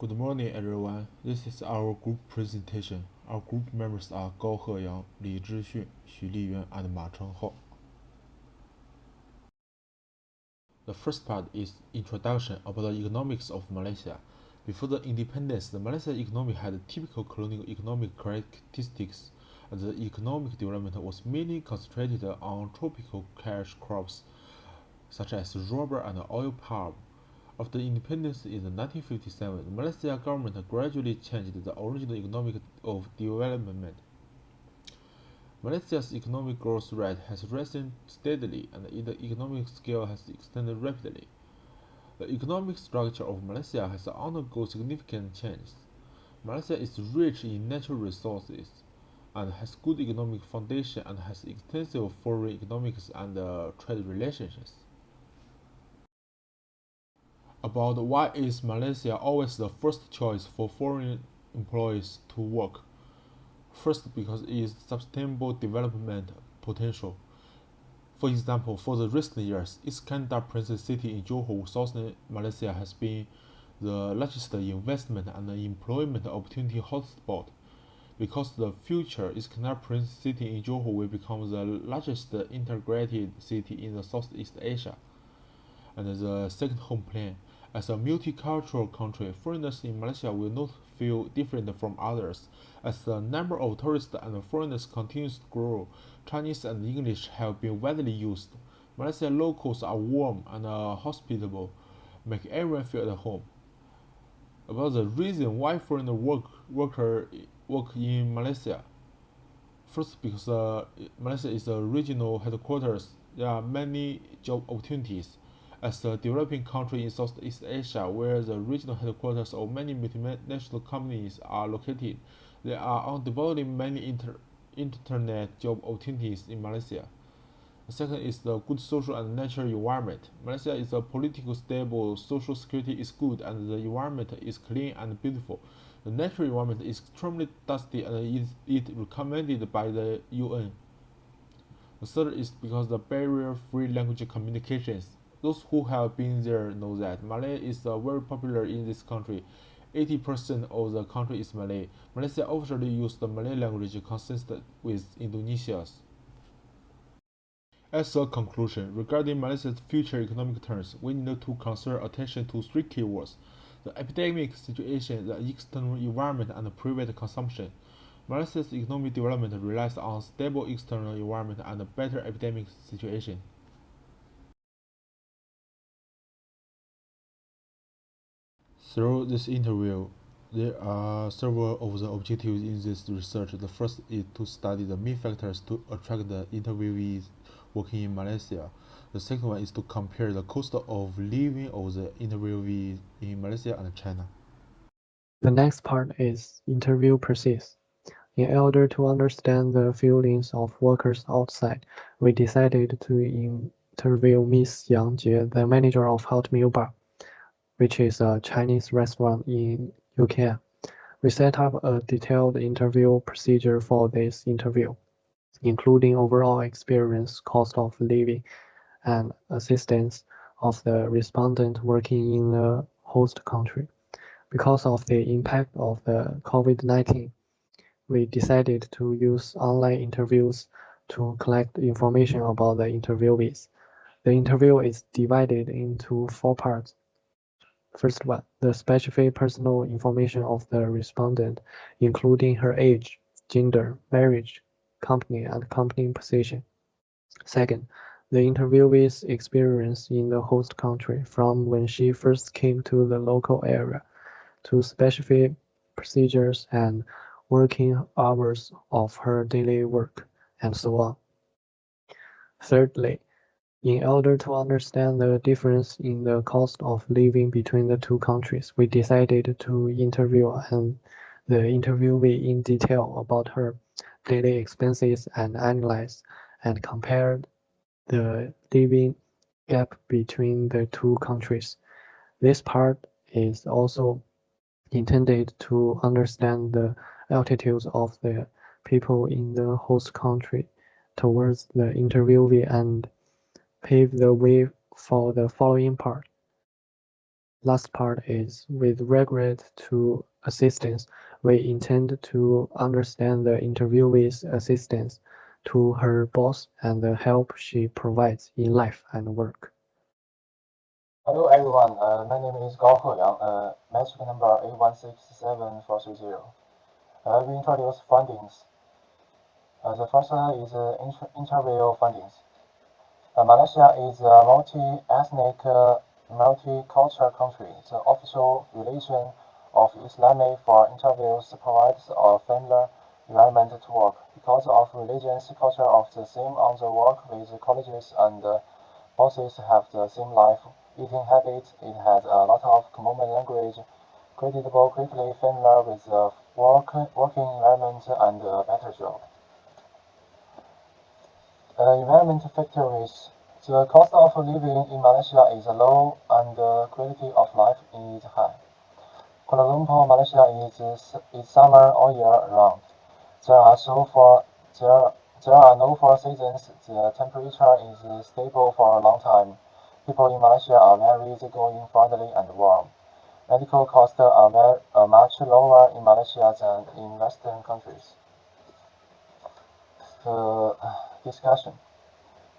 Good morning, everyone. This is our group presentation. Our group members are Gao Heyang, Li Zhixun, Xu Liyuan, and Ma Chenghao. The first part is introduction about the economics of Malaysia. Before the independence, the Malaysian economy had typical colonial economic characteristics, and the economic development was mainly concentrated on tropical cash crops such as rubber and oil palm. After independence in 1957, the Malaysian government gradually changed the original economic of development. Malaysia's economic growth rate has risen steadily and its economic scale has extended rapidly. The economic structure of Malaysia has undergone significant changes. Malaysia is rich in natural resources and has good economic foundation and has extensive foreign economics and trade relationships. About why is Malaysia always the first choice for foreign employees to work. First, because it is sustainable development potential. For example, for the recent years, Iskandar Princess City in Johor, southern Malaysia has been the largest investment and employment opportunity hotspot. Because the future Iskandar Princess City in Johor will become the largest integrated city in the Southeast Asia. And the second home plan. As a multicultural country, foreigners in Malaysia will not feel different from others. As the number of tourists and foreigners continues to grow, Chinese and English have been widely used. Malaysian locals are warm and hospitable, make everyone feel at home. About the reason why foreign workers work in Malaysia. First, because Malaysia is a regional headquarters, there are many job opportunities. As a developing country in Southeast Asia, where the regional headquarters of many multinational companies are located, there are undoubtedly many internet job opportunities in Malaysia. The second is the good social and natural environment. Malaysia is a politically stable, social security is good, and the environment is clean and beautiful. The natural environment is extremely dusty and is recommended by the UN. The third is because the barrier-free language communications. Those who have been there know that Malay is very popular in this country. 80% of the country is Malay. Malaysia officially uses the Malay language consistent with Indonesia's. As a conclusion, regarding Malaysia's future economic terms, we need to consider attention to three keywords: the epidemic situation, the external environment, and private consumption. Malaysia's economic development relies on stable external environment and a better epidemic situation. Through this interview, there are several of the objectives in this research. The first is to study the main factors to attract the interviewees working in Malaysia. The second one is to compare the cost of living of the interviewees in Malaysia and China. The next part is interview process. In order to understand the feelings of workers outside, we decided to interview Miss Yang Jie, the manager of Hot Meal Bar, which is a Chinese restaurant in UK. We set up a detailed interview procedure for this interview, including overall experience, cost of living, and assistance of the respondent working in the host country. Because of the impact of the COVID-19, we decided to use online interviews to collect information about the interviewees. The interview is divided into four parts. First one, the specific personal information of the respondent, including her age, gender, marriage, company, and company position. Second, the interviewee's experience in the host country from when she first came to the local area to specific procedures and working hours of her daily work, and so on. Thirdly, in order to understand the difference in the cost of living between the two countries, we decided to interview the interviewee in detail about her daily expenses and analyze and compare the living gap between the two countries. This part is also intended to understand the attitudes of the people in the host country towards the interviewee and pave the way for the following part. Last part is with regret to assistance, we intend to understand the interviewee's assistance to her boss and the help she provides in life and work. Hello everyone, my name is Gao Heyang, metric number A167430. We introduce findings. The first one is interview findings. Malaysia is a multi-ethnic, multicultural country. The official religion of Islam for interviews provides a familiar environment to work. Because of religious culture of the same on the work with colleges and bosses have the same life, eating habits, it has a lot of common language, credible, quickly familiar with the working environment and a better job. Environment factors. The cost of living in Malaysia is low and the quality of life is high. Kuala Lumpur, Malaysia is summer all year round. There are no four seasons. The temperature is stable for a long time. People in Malaysia are very easygoing, friendly, and warm. Medical costs are much lower in Malaysia than in Western countries. Discussion.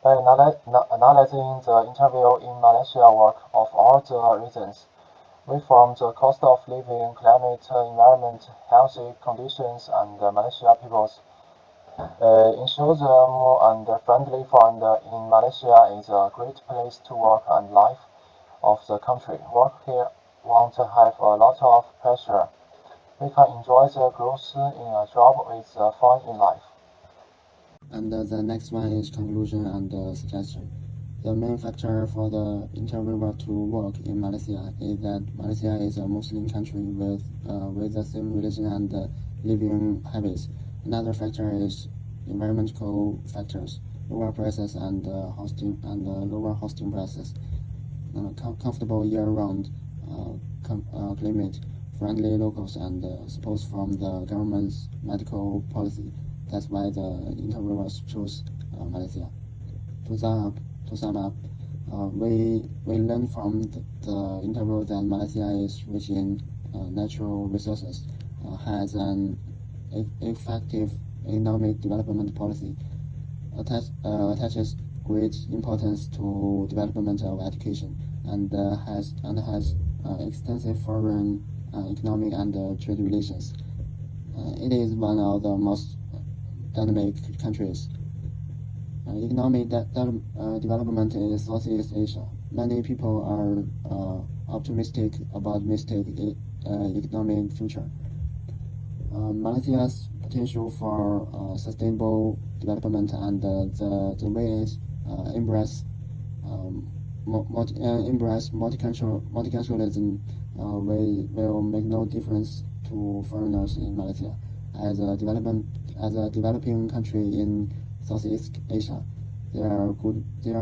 By analyzing the interview in Malaysia work of all the reasons, we from the cost of living, climate, environment, healthy conditions, and Malaysia peoples. Ensure them and friendly fund in Malaysia is a great place to work and life of the country. Work here won't have a lot of pressure. We can enjoy the growth in a job with fun in life. And the next one is conclusion and suggestion. The main factor for the interviewer to work in Malaysia is that Malaysia is a Muslim country with the same religion and living habits. Another factor is environmental factors, lower prices and lower hosting prices, comfortable year-round climate, friendly locals, and support from the government's medical policy. That's why the interviewers choose Malaysia. To sum up, we learn from the interview that Malaysia is rich in natural resources, has an effective economic development policy, attaches great importance to development of education, and has extensive foreign economic and trade relations. It is one of the most dynamic countries. Economic development in Southeast Asia. Many people are optimistic about economic future. Malaysia's potential for sustainable development and the way it embrace multiculturalism will make no difference to foreigners in Malaysia. As a developing country in Southeast Asia, there are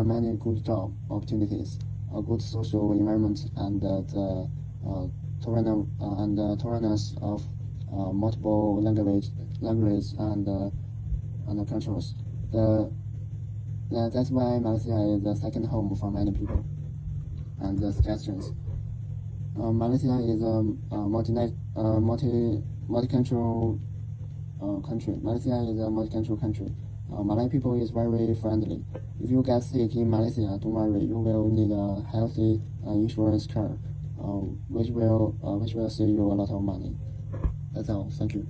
many good job opportunities, a good social environment, and the tolerance of multiple languages and cultures. That's why Malaysia is the second home for many people. And the suggestions. Malaysia is a multicultural country. Malaysia is a multicultural country. Malay people is very friendly. If you get sick in Malaysia, don't worry. You will need a healthy insurance card, which will save you a lot of money. That's all. Thank you.